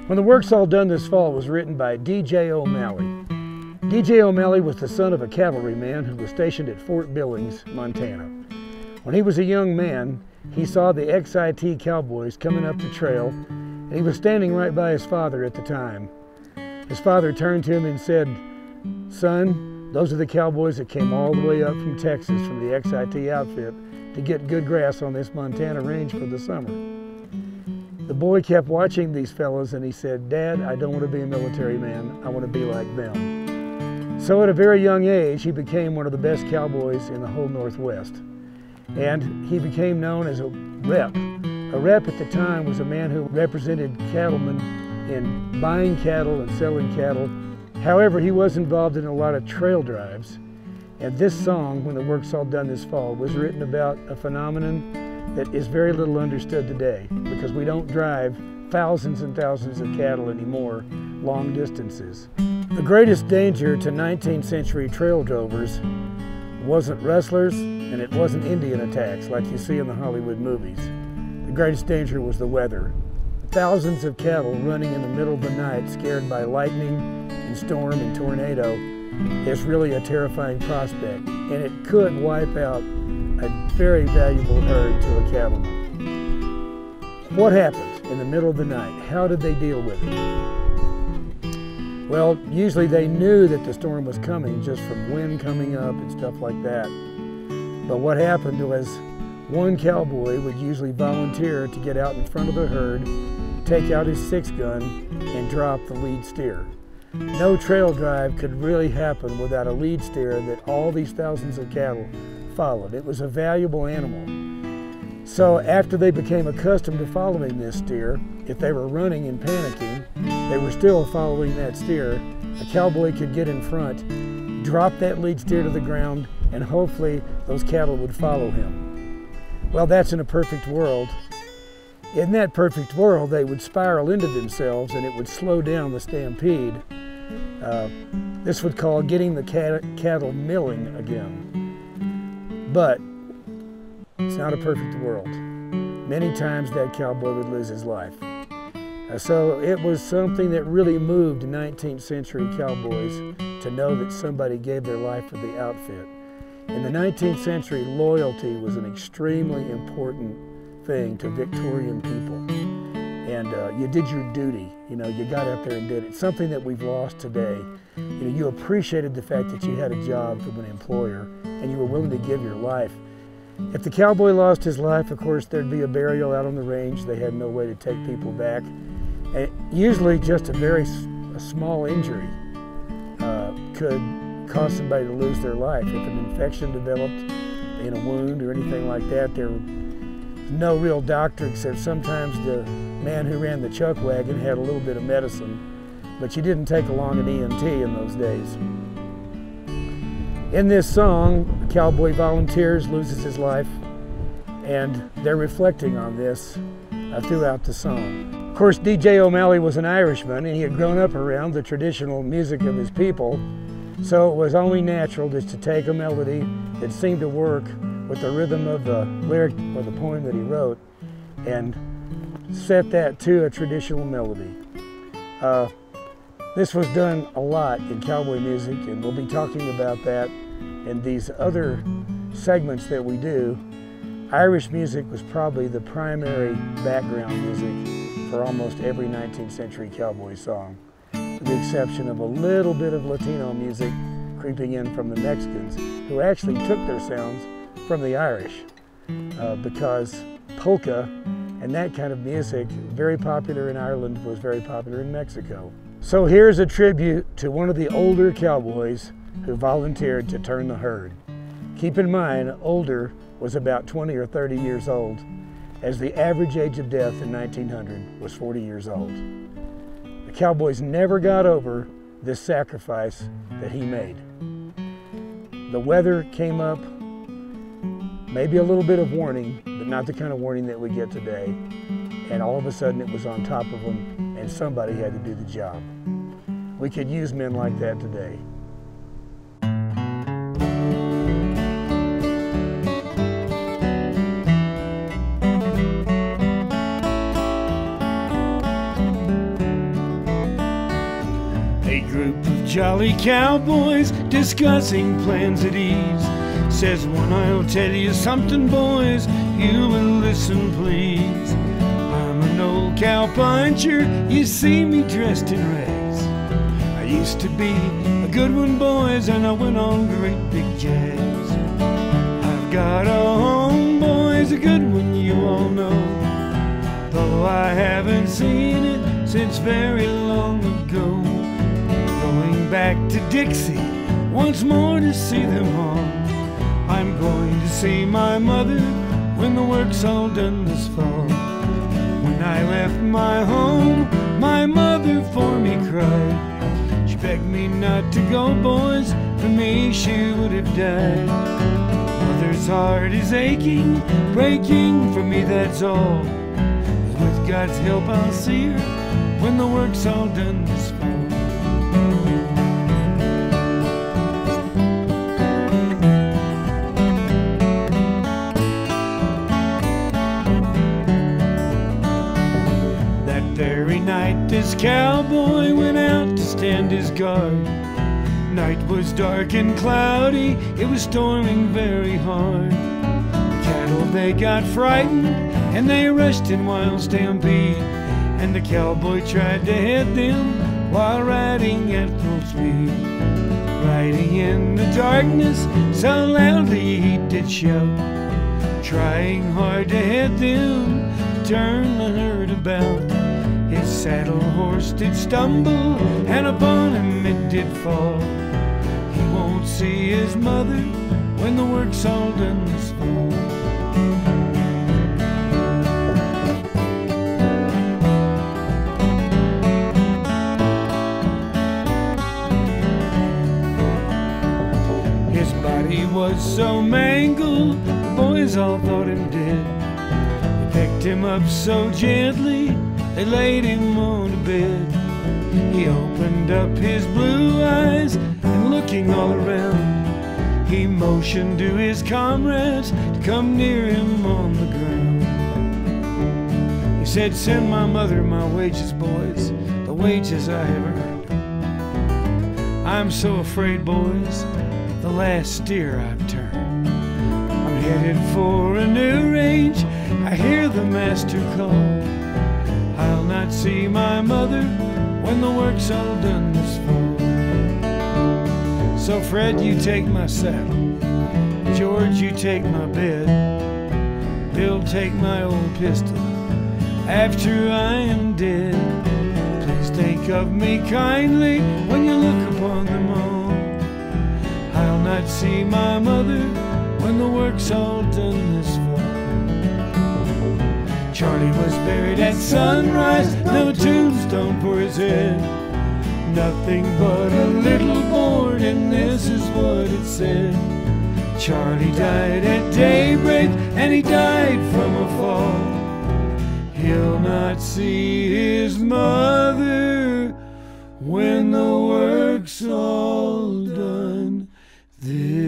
When the Work's All Done This Fall was written by D.J. O'Malley. D.J. O'Malley was the son of a cavalryman who was stationed at Fort Billings, Montana. When he was a young man, he saw the XIT cowboys coming up the trail, and he was standing right by his father at the time. His father turned to him and said, "Son, those are the cowboys that came all the way up from Texas from the XIT outfit to get good grass on this Montana range for the summer." The boy kept watching these fellows and he said, "Dad, I don't want to be a military man. I want to be like them." So at a very young age, he became one of the best cowboys in the whole Northwest. And he became known as a rep. A rep at the time was a man who represented cattlemen in buying cattle and selling cattle. However, he was involved in a lot of trail drives. And this song, When the Work's All Done This Fall, was written about a phenomenon that is very little understood today, because we don't drive thousands and thousands of cattle anymore long distances. The greatest danger to 19th century trail drovers wasn't rustlers and it wasn't Indian attacks like you see in the Hollywood movies. The greatest danger was the weather. Thousands of cattle running in the middle of the night scared by lightning and storm and tornado is really a terrifying prospect, and it could wipe out a very valuable herd to a cattleman. What happened in the middle of the night? How did they deal with it? Well, usually they knew that the storm was coming just from wind coming up and stuff like that. But what happened was one cowboy would usually volunteer to get out in front of the herd, take out his 6-gun, and drop the lead steer. No trail drive could really happen without a lead steer that all these thousands of cattle followed. It was a valuable animal. So after they became accustomed to following this steer, if they were running and panicking, they were still following that steer. A cowboy could get in front, drop that lead steer to the ground, and hopefully those cattle would follow him. Well, that's in a perfect world. In that perfect world, they would spiral into themselves and it would slow down the stampede. This would call getting the cattle milling again. But it's not a perfect world. Many times that cowboy would lose his life. So it was something that really moved 19th century cowboys to know that somebody gave their life for the outfit. In the 19th century, loyalty was an extremely important thing to Victorian people. And you did your duty, you got out there and did it. Something that we've lost today. You appreciated the fact that you had a job from an employer and you were willing to give your life. If the cowboy lost his life, of course, there'd be a burial out on the range. They had no way to take people back. And usually just a small injury could cause somebody to lose their life. If an infection developed in a wound or anything like that, there was no real doctor, except sometimes the man who ran the chuck wagon had a little bit of medicine, but you didn't take along an EMT in those days. In this song, a cowboy volunteers, loses his life, and they're reflecting on this throughout the song. Of course, D.J. O'Malley was an Irishman, and he had grown up around the traditional music of his people, so it was only natural just to take a melody that seemed to work with the rhythm of the lyric or the poem that he wrote and set that to a traditional melody. This was done a lot in cowboy music, and we'll be talking about that in these other segments that we do. Irish music was probably the primary background music for almost every 19th century cowboy song, with the exception of a little bit of Latino music creeping in from the Mexicans, who actually took their sounds from the Irish, because polka and that kind of music, very popular in Ireland, was very popular in Mexico. So here's a tribute to one of the older cowboys who volunteered to turn the herd. Keep in mind, older was about 20 or 30 years old, as the average age of death in 1900 was 40 years old. The cowboys never got over this sacrifice that he made. The weather came up, maybe a little bit of warning, but not the kind of warning that we get today. And all of a sudden it was on top of them, and somebody had to do the job. We could use men like that today. jolly cowboys discussing plans at ease. Says one, I'll tell you something, boys, you will listen, please. I'm an old cowpuncher, you see me dressed in rags. I used to be a good one, boys, and I went on great big jags. I've got a home, boys, a good one, you all know, though I haven't seen it since very long ago. Going back to Dixie once more to see them all. I'm going to see my mother when the work's all done this fall. When I left my home, my mother for me cried. She begged me not to go, boys, for me she would have died. Mother's heart is aching, breaking for me, that's all. With God's help I'll see her when the work's all done this fall. This cowboy went out to stand his guard. Night was dark and cloudy, it was storming very hard. The cattle, they got frightened and they rushed in wild stampede, and the cowboy tried to head them while riding at full speed. Riding in the darkness so loudly he did shout, trying hard to head them, turn the herd about. His saddle horse did stumble, and upon him it did fall. He won't see his mother when the work's all done this fall. His body was so mangled, the boys all thought him dead. They picked him up so gently, they laid him on a bed. He opened up his blue eyes, and looking all around, he motioned to his comrades to come near him on the ground. He said, send my mother my wages, boys, the wages I have earned. I'm so afraid, boys, the last steer I've turned. I'm headed for a new range, I hear the master call. I'll not see my mother when the work's all done this fall. So Fred, you take my saddle, George, you take my bed, Bill, take my old pistol after I am dead. Please think of me kindly when you look upon them all. I'll not see my mother when the work's all done this fall. Charlie was buried at sunrise, no tombstone for his head. Nothing but a little board, and this is what it said. Charlie died at daybreak, and he died from a fall. He'll not see his mother when the work's all done this